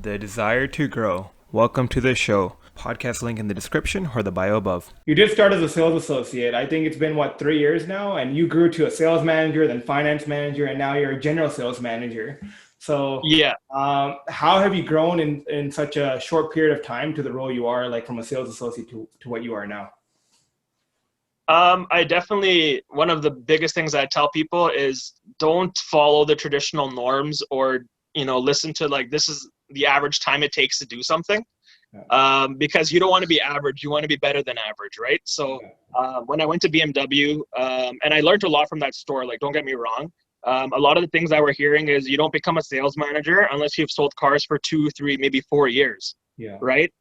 the desire to grow. Welcome to the show. Podcast link in the description or the bio above. You did start as a sales associate. I think it's been what, 3 years now, and you grew to a sales manager, then finance manager, and now you're a general sales manager. So, Yeah. how have you grown in such a short period of time to the role you are, like from a sales associate to what you are now? I definitely, one of the biggest things I tell people is don't follow the traditional norms or, listen to like, this is the average time it takes to do something. Because you don't want to be average. You want to be better than average, right? So when I went to BMW, and I learned a lot from that store, like, don't get me wrong. A lot of the things I were hearing is you don't become a sales manager unless you've sold cars for 2, 3, maybe 4 years, Yeah. right?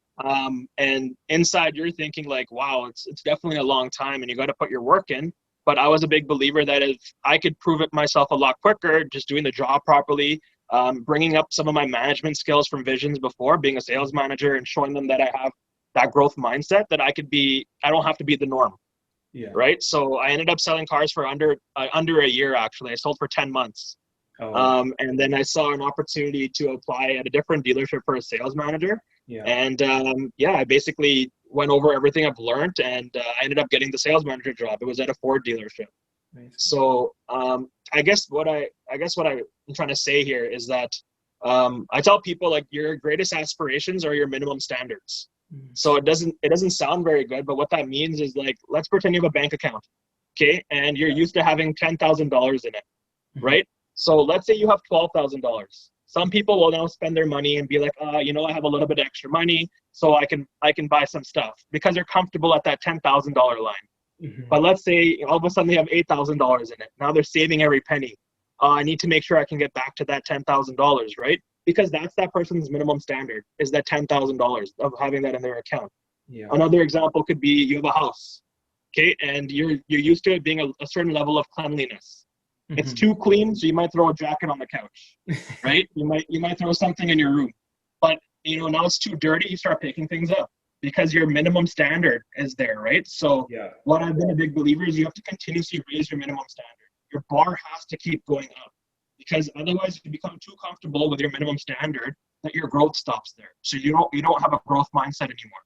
And inside you're thinking like, wow, it's definitely a long time and you got to put your work in. But I was a big believer that if I could prove it myself a lot quicker, just doing the job properly, bringing up some of my management skills from visions before being a sales manager and showing them that I have that growth mindset, that I don't have to be the norm. Yeah. Right. So I ended up selling cars for under a year. Actually, I sold for 10 months. Oh, And then I saw an opportunity to apply at a different dealership for a sales manager. yeah. And I basically went over everything I've learned, and I ended up getting the sales manager job. It was at a Ford dealership. Nice. So I guess what I'm trying to say here is that I tell people like your greatest aspirations are your minimum standards. So it doesn't sound very good, but what that means is like, let's pretend you have a bank account, okay, and you're used to having $10,000 in it, right? So let's say you have $12,000. Some people will now spend their money and be like, I have a little bit of extra money, so I can buy some stuff because they're comfortable at that $10,000 line. But let's say all of a sudden they have $8,000 in it. Now they're saving every penny. I need to make sure I can get back to that $10,000, right? Because that's that person's minimum standard, is that $10,000 of having that in their account. Yeah. Another example could be you have a house, okay, and you're used to it being a certain level of cleanliness. It's too clean, so you might throw a jacket on the couch, right? You might throw something in your room. But now it's too dirty, you start picking things up because your minimum standard is there, right? So Yeah. what I've been a big believer is you have to continuously raise your minimum standard. Your bar has to keep going up, because otherwise you become too comfortable with your minimum standard that your growth stops there. So you don't have a growth mindset anymore,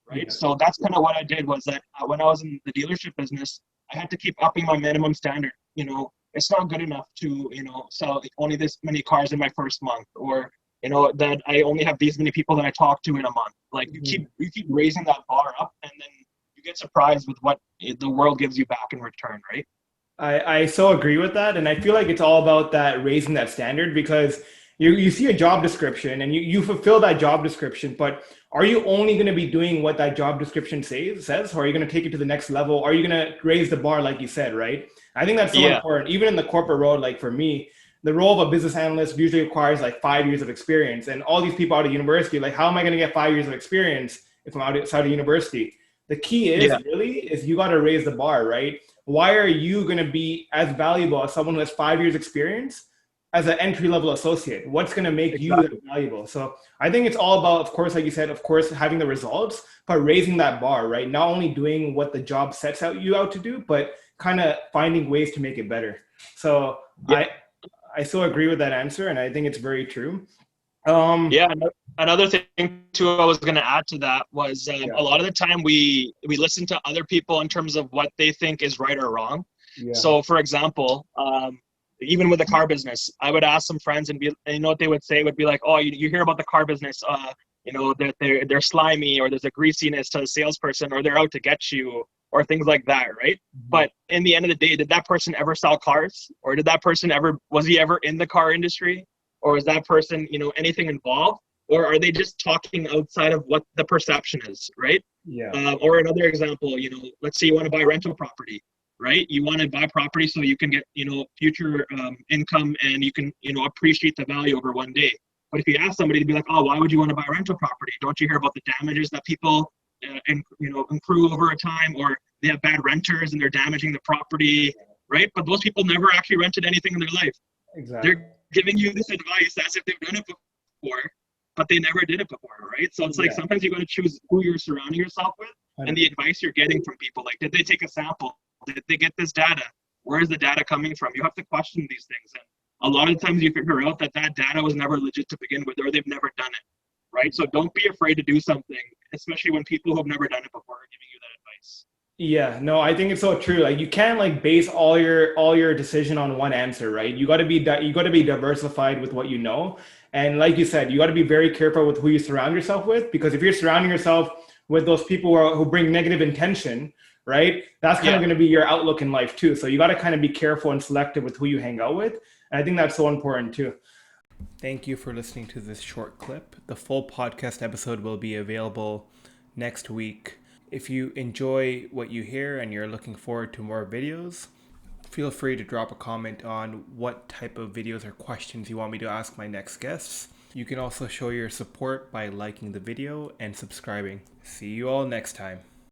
right? Yeah. So that's kind of what I did, was that when I was in the dealership business, I had to keep upping my minimum standard. It's not good enough to sell only this many cars in my first month, or that I only have these many people that I talk to in a month. Like you keep raising that bar up, and then you get surprised with what the world gives you back in return, right? I so agree with that. And I feel like it's all about that raising that standard, because you see a job description and you fulfill that job description, but are you only going to be doing what that job description says, or are you going to take it to the next level? Are you going to raise the bar, like you said, right? I think that's so important. Even in the corporate world, like for me, the role of a business analyst usually requires like 5 years of experience. And all these people out of university, like, how am I going to get 5 years of experience if I'm outside of university? The key is you got to raise the bar, right? Why are you going to be as valuable as someone who has 5 years experience as an entry-level associate? What's going to make you valuable? So I think it's all about, of course, like you said, of course, having the results, but raising that bar, right? Not only doing what the job sets you out to do, but kind of finding ways to make it better. So I so agree with that answer, and I think it's very true. Another thing too I was going to add to that was a lot of the time we listen to other people in terms of what they think is right or wrong. So for example, even with the car business, I would ask some friends and what they would say would be like, oh, you hear about the car business, that they're slimy, or there's a greasiness to the salesperson, or they're out to get you, or things like that, right? But in the end of the day, did that person ever sell cars? Or did that person was he ever in the car industry? Or is that person, anything involved? Or are they just talking outside of what the perception is, right? Or another example, let's say you want to buy rental property, right? You want to buy property so you can get, future income, and you can, appreciate the value over one day. But if you ask somebody to be like, oh, why would you want to buy rental property? Don't you hear about the damages that people accrue over a time, or they have bad renters and they're damaging the property, right? But those people never actually rented anything in their life. Exactly. They're giving you this advice as if they've done it before, but they never did it before, right? So it's like sometimes you got to choose who you're surrounding yourself with, and the advice you're getting from people. Like, did they take a sample? Did they get this data? Where is the data coming from? You have to question these things, and a lot of times you figure out that data was never legit to begin with, or they've never done it. right? So don't be afraid to do something, especially when people who have never done it before are giving you that advice. Yeah, no, I think it's so true. Like you can't like base all your decision on one answer, right? You got to be diversified with what you know. And like you said, you got to be very careful with who you surround yourself with, because if you're surrounding yourself with those people who bring negative intention, right? That's kind of going to be your outlook in life too. So you got to kind of be careful and selective with who you hang out with. And I think that's so important too. Thank you for listening to this short clip. The full podcast episode will be available next week. If you enjoy what you hear and you're looking forward to more videos, feel free to drop a comment on what type of videos or questions you want me to ask my next guests. You can also show your support by liking the video and subscribing. See you all next time.